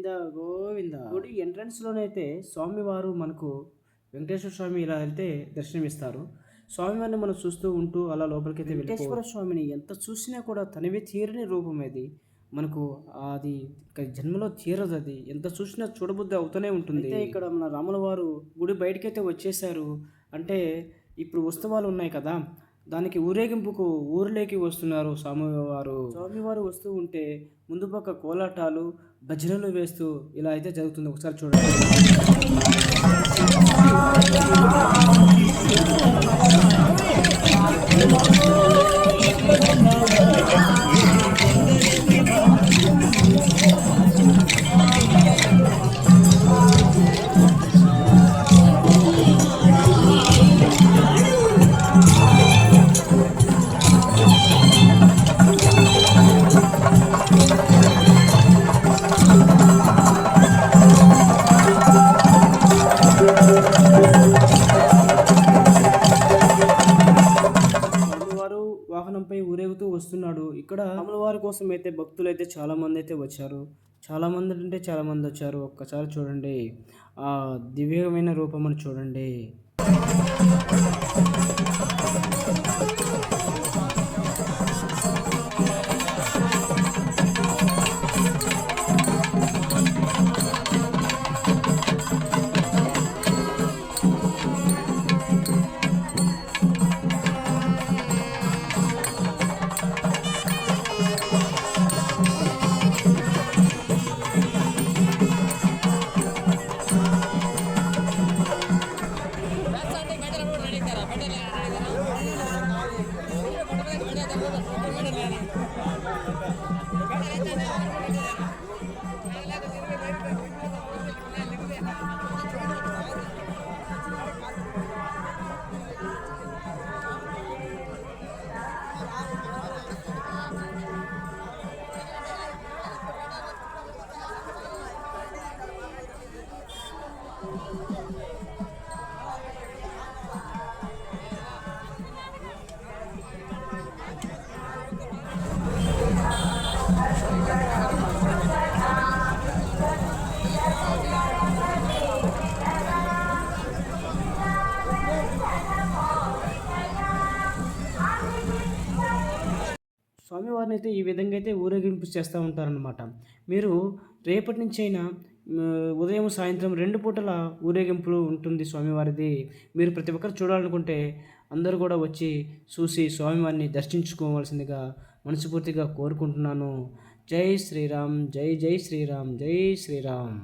గోవింద గోవింద. గుడి ఎంట్రన్స్లోనైతే స్వామివారు మనకు వెంకటేశ్వర స్వామి ఇలా వెళ్తే దర్శనమిస్తారు. స్వామివారిని మనం చూస్తూ ఉంటూ అలా లోపలికైతే వెంకటేశ్వర స్వామిని ఎంత చూసినా కూడా తనివి తీరని రూపం అది. మనకు అది జన్మలో తీరదు, అది ఎంత చూసినా చూడబుద్ధి అవుతూనే ఉంటుంది. అయితే ఇక్కడ మన రాముల వారు గుడి బయటకైతే వచ్చేసారు. అంటే ఇప్పుడు ఉత్సవాలు ఉన్నాయి కదా, దానికి ఊరేగింపుకు ఊరిలోకి వస్తున్నారు స్వామివారు. స్వామివారు వస్తూ ఉంటే ముందు పక్క కోలాటాలు భజనలు వేస్తూ ఇలా అయితే జరుగుతుంది. ఒకసారి చూడండి. వాహనంపై ఊరేగుతూ వస్తున్నాడు. ఇక్కడ రాములవారి కోసం అయితే భక్తులు అయితే చాలామంది అయితే వచ్చారు. చాలామంది అంటే చాలామంది వచ్చారు. ఒక్కసారి చూడండి ఆ దివ్యమైన రూపమును చూడండి. స్వామివారిని అయితే ఈ విధంగా అయితే ఊరేగింపు చేస్తూ ఉంటారనమాట. మీరు రేపటి నుంచి అయినా ఉదయం సాయంత్రం 2 పూటల ఊరేగింపులు ఉంటుంది స్వామివారిది. మీరు ప్రతి ఒక్కరు చూడాలనుకుంటే అందరూ కూడా వచ్చి చూసి స్వామివారిని దర్శించుకోవాల్సిందిగా మనస్ఫూర్తిగా కోరుకుంటున్నాను. జై శ్రీరామ్, జై జై శ్రీరామ్, జై శ్రీరామ్.